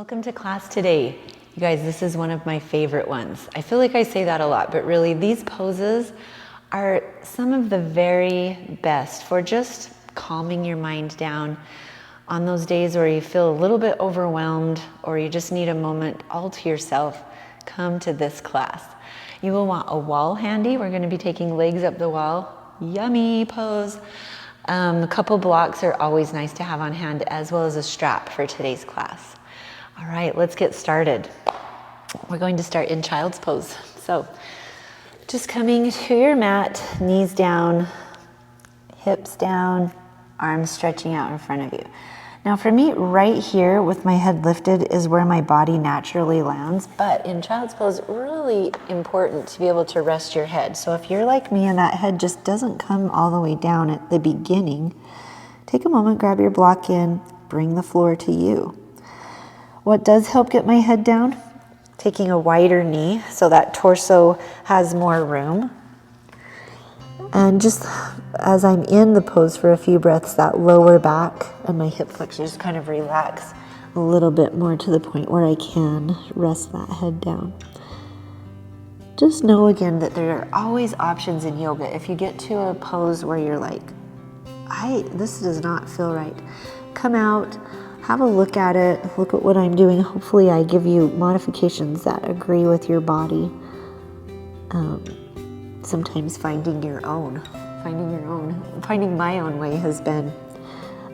Welcome to class today. You guys, this is one of my favorite ones. I feel like I say that a lot, but really these poses are some of the very best for just calming your mind down on those days where you feel a little bit overwhelmed or you just need a moment all to yourself. Come to this class. You will want a wall handy. We're going to be taking legs up the wall. Yummy pose. A couple blocks are always nice to have on hand, as well as a strap for today's class. All right, let's get started. We're going to start in child's pose. So just coming to your mat, knees down, hips down, arms stretching out in front of you. Now for me, right here with my head lifted is where my body naturally lands, but in child's pose, really important to be able to rest your head. So if you're like me and that head just doesn't come all the way down at the beginning, take a moment, grab your block in, bring the floor to you. What does help get my head down? Taking a wider knee so that torso has more room. And just as I'm in the pose for a few breaths, that lower back and my hip flexors kind of relax a little bit more to the point where I can rest that head down. Just know again that there are always options in yoga. If you get to a pose where you're like, this does not feel right, come out, have a look at it, look at what I'm doing. Hopefully I give you modifications that agree with your body. Sometimes finding my own way has been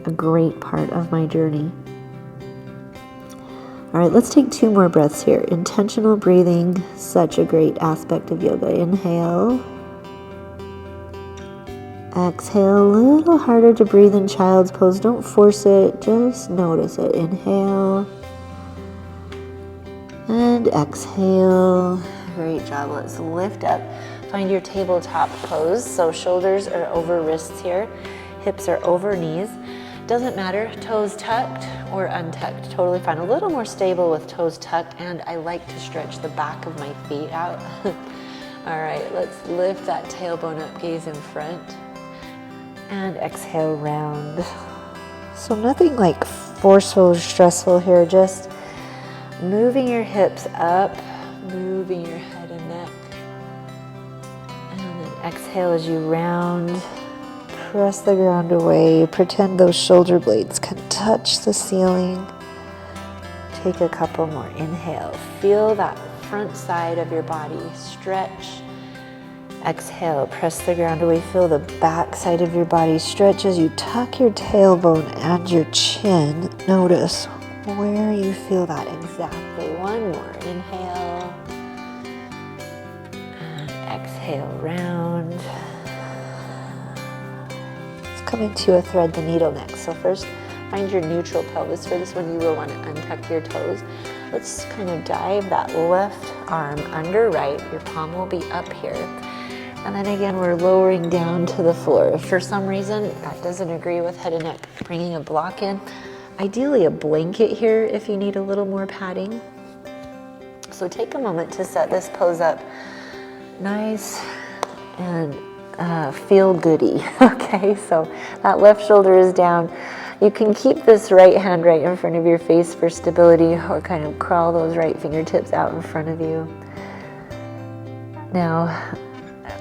a great part of my journey. All right, let's take 2 more breaths here. Intentional breathing, such a great aspect of yoga. Inhale. Exhale, a little harder to breathe in child's pose. Don't force it, just notice it. Inhale. And exhale. Great job. Let's lift up. Find your tabletop pose. So shoulders are over wrists here. Hips are over knees. Doesn't matter, toes tucked or untucked. Totally fine. A little more stable with toes tucked, and I like to stretch the back of my feet out. All right, let's lift that tailbone up, gaze in front. And exhale, round. So nothing like forceful or stressful here, just moving your hips up, moving your head and neck. And then exhale as you round, press the ground away, pretend those shoulder blades can touch the ceiling. Take a couple more, inhale, feel that front side of your body stretch. Exhale, press the ground away, feel the back side of your body stretch as you tuck your tailbone and your chin. Notice where you feel that exactly. One more, inhale. And exhale, round. Let's come into a thread the needle next. So first, find your neutral pelvis. For this one, you will want to untuck your toes. Let's kind of dive that left arm under right. Your palm will be up here. And then again, we're lowering down to the floor. If for some reason that doesn't agree with head and neck, bringing a block in. Ideally a blanket here if you need a little more padding. So take a moment to set this pose up nice and feel goody. Okay, so that left shoulder is down. You can keep this right hand right in front of your face for stability, or kind of crawl those right fingertips out in front of you. Now,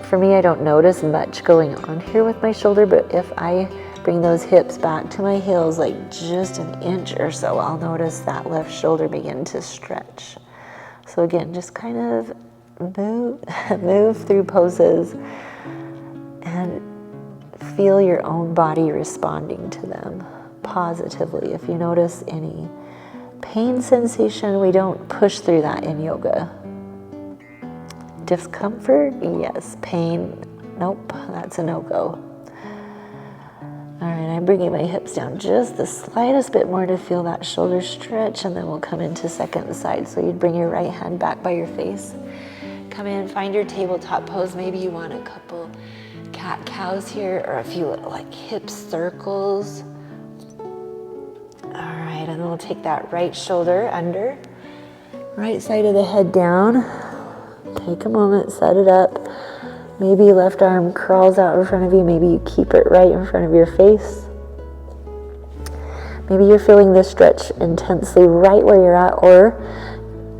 for me, I don't notice much going on here with my shoulder, but if I bring those hips back to my heels like just an inch or so, I'll notice that left shoulder begin to stretch. So again, just kind of move through poses and feel your own body responding to them positively. If you notice any pain sensation, we don't push through that in yoga. Discomfort, yes. Pain, nope, that's a no-go. All right, I'm bringing my hips down just the slightest bit more to feel that shoulder stretch, and then we'll come into second side. So you'd bring your right hand back by your face. Come in, find your tabletop pose. Maybe you want a couple cat-cows here, or a few like hip circles. All right, and then we'll take that right shoulder under, right side of the head down. Take a moment, set it up. Maybe left arm crawls out in front of you. Maybe you keep it right in front of your face. Maybe you're feeling this stretch intensely right where you're at, or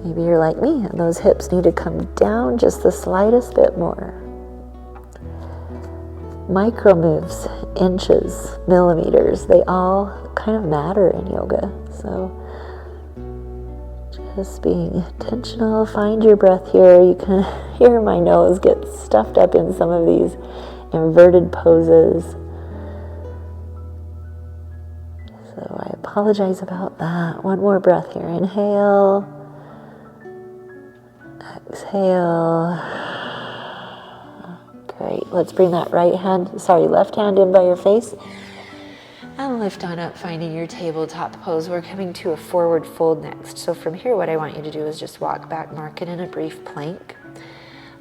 maybe you're like me and those hips need to come down just the slightest bit more. Micro moves, inches, millimeters, they all kind of matter in yoga. So just being intentional, find your breath here. You can hear my nose get stuffed up in some of these inverted poses. So I apologize about that. One more breath here. Inhale, exhale. Great. Let's bring that left hand in by your face. And lift on up, finding your tabletop pose. We're coming to a forward fold next. So from here, what I want you to do is just walk back, mark it in a brief plank.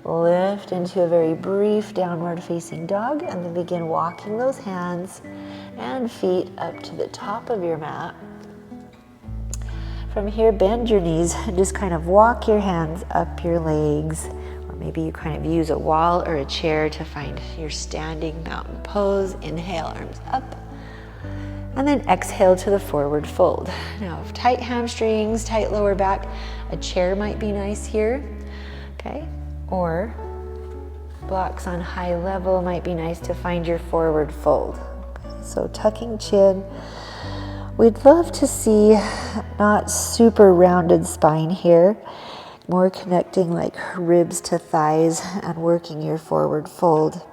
Lift into a very brief downward facing dog, and then begin walking those hands and feet up to the top of your mat. From here, bend your knees and just kind of walk your hands up your legs. Or maybe you kind of use a wall or a chair to find your standing mountain pose. Inhale, arms up. And then exhale to the forward fold. Now, tight hamstrings, tight lower back, a chair might be nice here, okay? Or blocks on high level might be nice to find your forward fold. So tucking chin. We'd love to see not super rounded spine here, more connecting like ribs to thighs and working your forward fold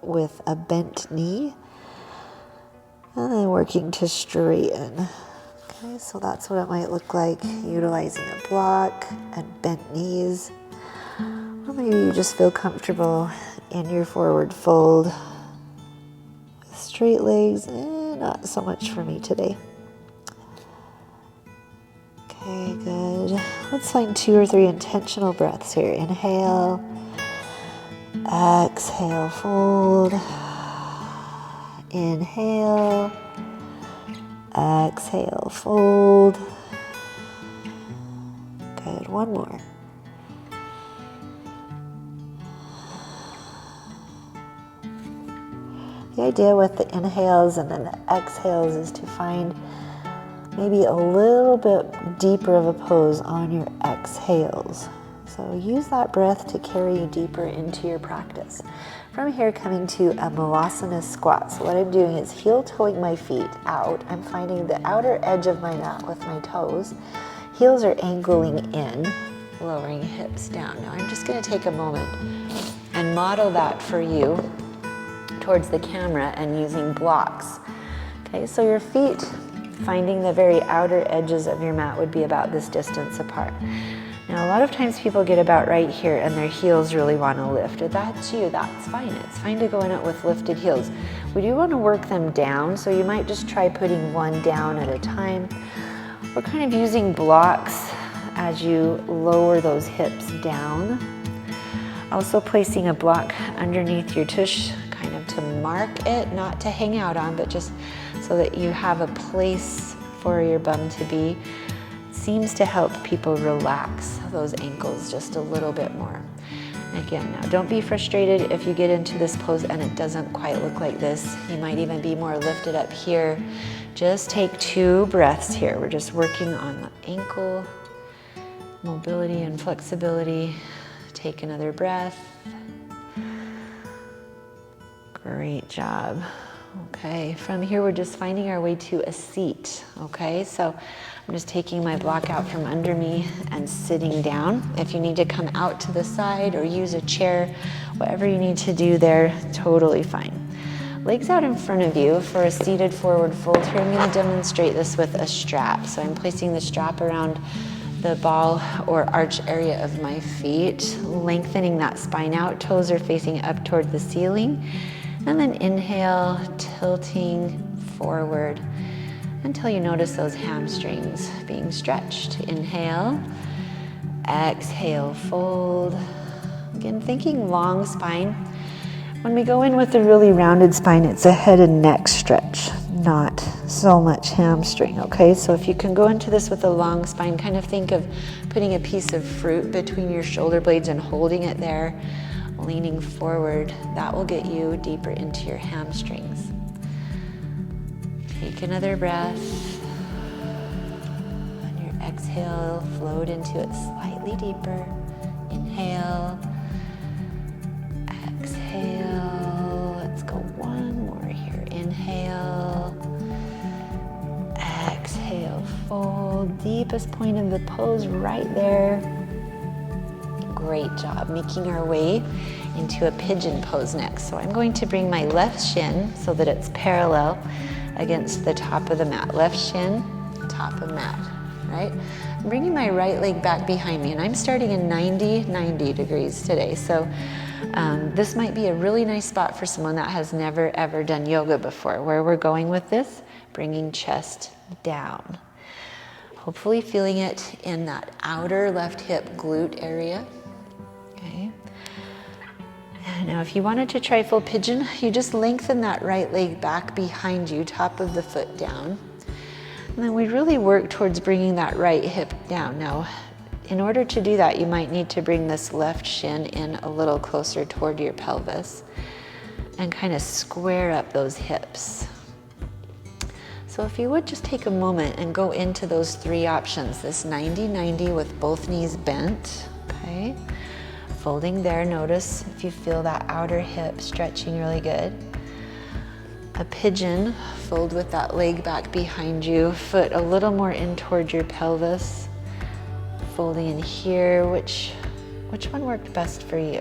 with a bent knee. And then working to straighten. Okay, so that's what it might look like, utilizing a block and bent knees. Or maybe you just feel comfortable in your forward fold with straight legs. Not so much for me today. Okay, good. Let's find 2 or 3 intentional breaths here. Inhale, exhale, fold. Inhale, exhale, fold. Good, one more. The idea with the inhales and then the exhales is to find maybe a little bit deeper of a pose on your exhales. So use that breath to carry you deeper into your practice. From here, coming to a Malasana squat. So what I'm doing is heel-toeing my feet out. I'm finding the outer edge of my mat with my toes. Heels are angling in, lowering hips down. Now I'm just going to take a moment and model that for you towards the camera and using blocks. Okay, so your feet, finding the very outer edges of your mat would be about this distance apart. Now, a lot of times people get about right here and their heels really want to lift. If that's you, that's fine. It's fine to go in it with lifted heels. We do want to work them down, so you might just try putting one down at a time. We're kind of using blocks as you lower those hips down. Also placing a block underneath your tush, kind of to mark it, not to hang out on, but just so that you have a place for your bum to be. Seems to help people relax those ankles just a little bit more. Again, now don't be frustrated if you get into this pose and it doesn't quite look like this. You might even be more lifted up here. Just take 2 breaths here. We're just working on the ankle mobility and flexibility. Take another breath. Great job. Okay, from here we're just finding our way to a seat. Okay, so I'm just taking my block out from under me and sitting down. If you need to come out to the side or use a chair, whatever you need to do there, totally fine. Legs out in front of you for a seated forward fold here. I'm going to demonstrate this with a strap. So I'm placing the strap around the ball or arch area of my feet, lengthening that spine out. Toes are facing up toward the ceiling. And then inhale, tilting forward until you notice those hamstrings being stretched. Inhale, exhale, fold. Again, thinking long spine. When we go in with a really rounded spine, it's a head and neck stretch, not so much hamstring, okay? So if you can go into this with a long spine, kind of think of putting a piece of fruit between your shoulder blades and holding it there, leaning forward. That will get you deeper into your hamstrings. Take another breath. exhale, float into it slightly deeper. Inhale, exhale. Let's go one more here. Inhale, exhale, fold. Deepest point of the pose right there. Great job. Making our way into a pigeon pose next. So I'm going to bring my left shin so that it's parallel against the top of the mat. Left shin, top of mat, right? I'm bringing my right leg back behind me, and I'm starting in 90 degrees today. So this might be a really nice spot for someone that has never ever done yoga before. Where we're going with this, bringing chest down. Hopefully feeling it in that outer left hip glute area. Okay. Now if you wanted to try full pigeon, you just lengthen that right leg back behind you, top of the foot down. And then we really work towards bringing that right hip down. Now, in order to do that, you might need to bring this left shin in a little closer toward your pelvis and kind of square up those hips. So if you would just take a moment and go into those three options, this 90-90 with both knees bent, okay? Folding there, notice if you feel that outer hip stretching really good. A pigeon, fold with that leg back behind you, foot a little more in toward your pelvis. Folding in here, which one worked best for you?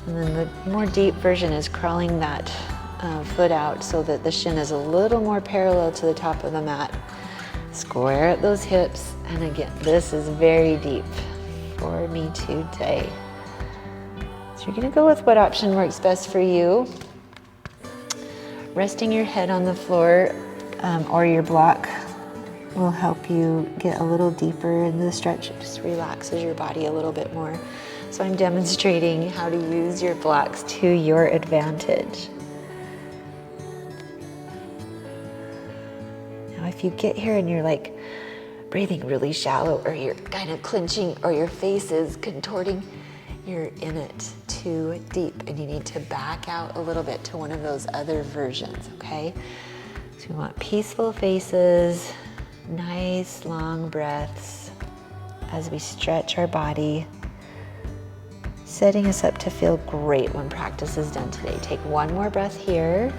And then the more deep version is crawling that foot out so that the shin is a little more parallel to the top of the mat. Square at those hips, and again, this is very deep for me today. So you're gonna go with what option works best for you. Resting your head on the floor or your block will help you get a little deeper in the stretch. It just relaxes your body a little bit more. So I'm demonstrating how to use your blocks to your advantage. Now if you get here and you're like breathing really shallow, or you're kind of clenching, or your face is contorting, you're in it too deep and you need to back out a little bit to one of those other versions, okay? So we want peaceful faces, nice long breaths as we stretch our body, setting us up to feel great when practice is done today. Take one more breath here.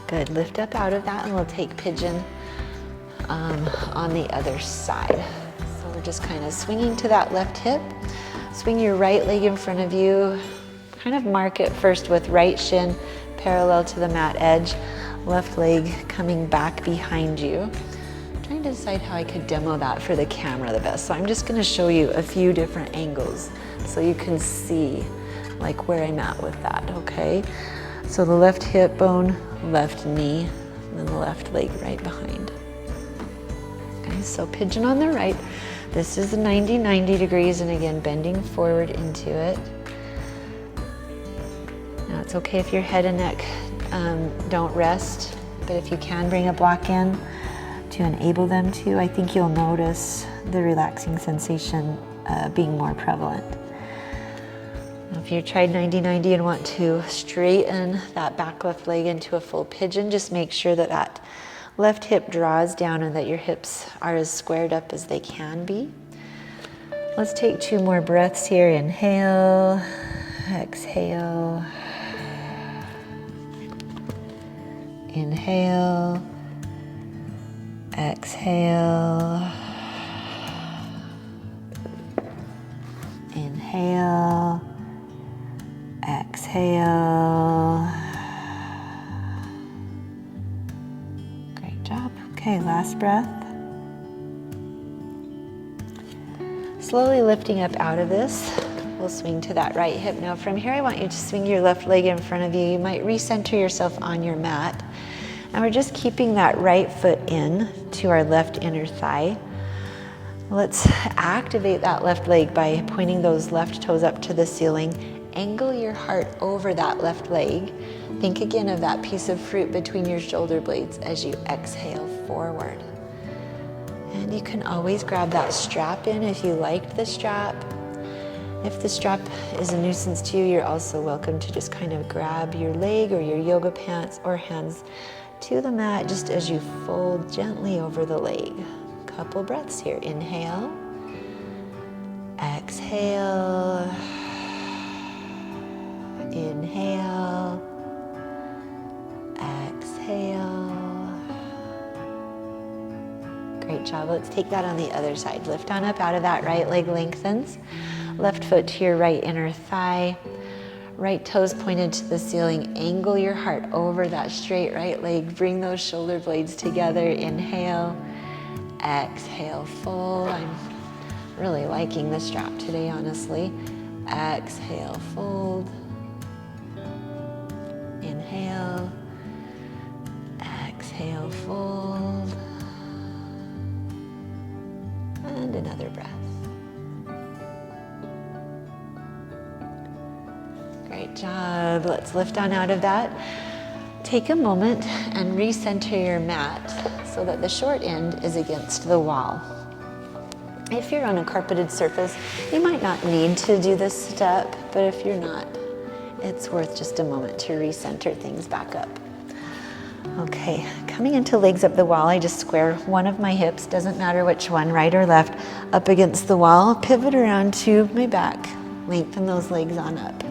Good, lift up out of that, and we'll take pigeon on the other side. So we're just kind of swinging to that left hip. Swing your right leg in front of you. Kind of mark it first with right shin parallel to the mat edge. Left leg coming back behind you. I'm trying to decide how I could demo that for the camera the best. So I'm just going to show you a few different angles so you can see like where I'm at with that, okay? So the left hip bone, left knee, and then the left leg right behind. Okay, so pigeon on the right. This is 90 degrees, and again, bending forward into it. Now it's okay if your head and neck don't rest, but if you can bring a block in to enable them to, I think you'll notice the relaxing sensation being more prevalent. Now, if you tried 90-90 and want to straighten that back left leg into a full pigeon, just make sure that that left hip draws down and that your hips are as squared up as they can be. Let's take two more breaths here. Inhale, exhale. Inhale, exhale. Inhale, exhale. Great job. Okay, last breath. Slowly lifting up out of this, we'll swing to that right hip. Now from here, I want you to swing your left leg in front of you. You might recenter yourself on your mat. And we're just keeping that right foot in to our left inner thigh. Let's activate that left leg by pointing those left toes up to the ceiling. Angle your heart over that left leg. Think again of that piece of fruit between your shoulder blades as you exhale forward. And you can always grab that strap in if you liked the strap. If the strap is a nuisance to you, you're also welcome to just kind of grab your leg or your yoga pants or hands to the mat just as you fold gently over the leg. Couple breaths here. Inhale, exhale, inhale, exhale. Great job. Let's take that on the other side. Lift on up out of that. Right leg lengthens. Left foot to your right inner thigh. Right toes pointed to the ceiling. Angle your heart over that straight right leg. Bring those shoulder blades together. Inhale, exhale, fold. I'm really liking this strap today, honestly. Exhale, fold. Inhale, exhale, fold. And another breath. Great job. Let's lift on out of that. Take a moment and recenter your mat so that the short end is against the wall. If you're on a carpeted surface, you might not need to do this step, but if you're not, it's worth just a moment to recenter things back up. Okay, coming into legs up the wall, I just square one of my hips, doesn't matter which one, right or left, up against the wall, pivot around to my back, lengthen those legs on up.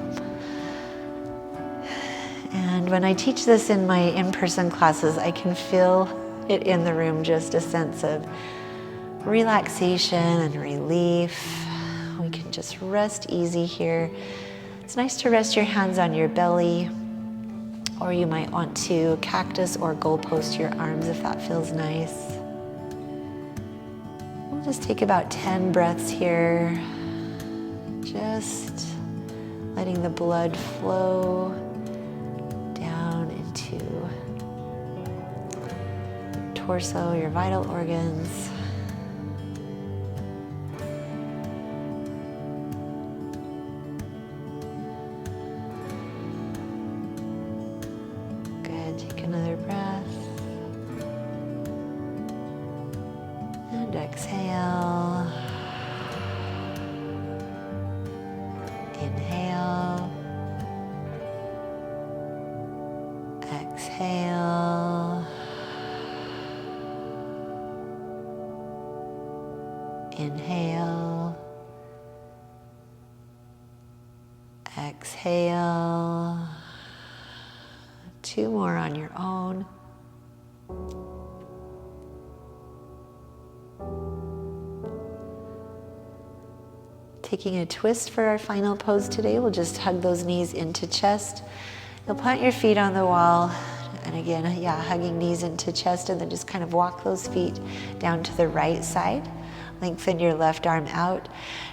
And when I teach this in my in-person classes, I can feel it in the room, just a sense of relaxation and relief. We can just rest easy here. It's nice to rest your hands on your belly, or you might want to cactus or goalpost your arms if that feels nice. We'll just take about 10 breaths here, just letting the blood flow down into your torso, your vital organs. Take another breath and exhale. Inhale, exhale, inhale, exhale. 2 more on your own. Taking a twist for our final pose today, we'll just hug those knees into chest. You'll plant your feet on the wall, and again, hugging knees into chest, and then just kind of walk those feet down to the right side. Lengthen your left arm out.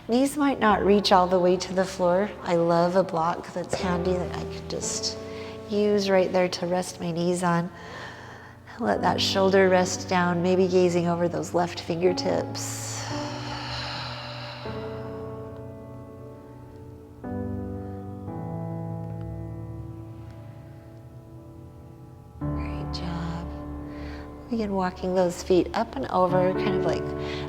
Knees might not reach all the way to the floor. I love a block that's handy that I can just use right there to rest my knees on. Let that shoulder rest down, maybe gazing over those left fingertips. Great job. Begin walking those feet up and over, kind of like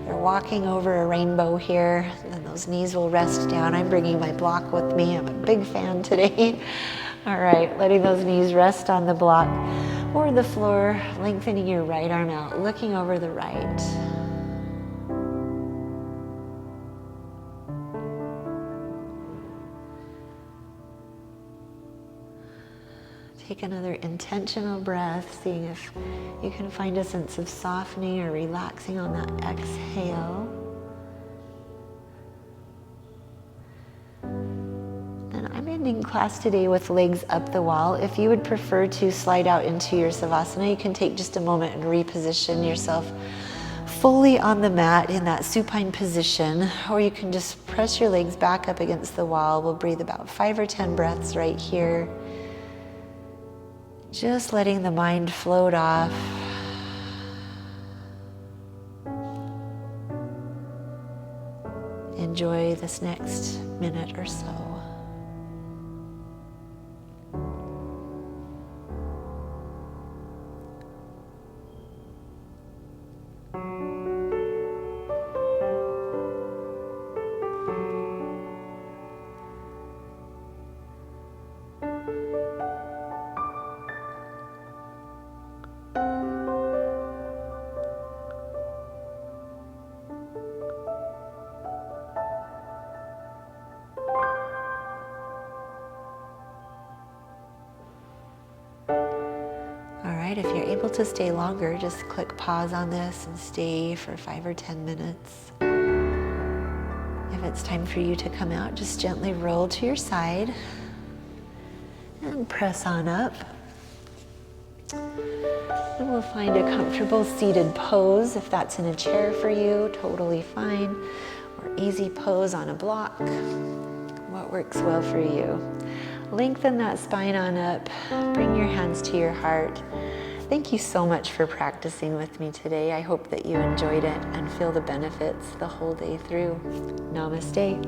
they're walking over a rainbow here. And then those knees will rest down. I'm bringing my block with me. I'm a big fan today. All right, letting those knees rest on the block or the floor, lengthening your right arm out, looking over the right. Take another intentional breath, seeing if you can find a sense of softening or relaxing on that exhale. I'm ending class today with legs up the wall. If you would prefer to slide out into your Savasana, you can take just a moment and reposition yourself fully on the mat in that supine position, or you can just press your legs back up against the wall. We'll breathe about 5 or 10 breaths right here. Just letting the mind float off. Enjoy this next minute or so. able to stay longer, just click pause on this and stay for 5 or 10 minutes. If it's time for you to come out, just gently roll to your side and press on up. And we'll find a comfortable seated pose. If that's in a chair for you, totally fine. Or easy pose on a block. What works well for you. Lengthen that spine on up. Bring your hands to your heart. Thank you so much for practicing with me today. I hope that you enjoyed it and feel the benefits the whole day through. Namaste.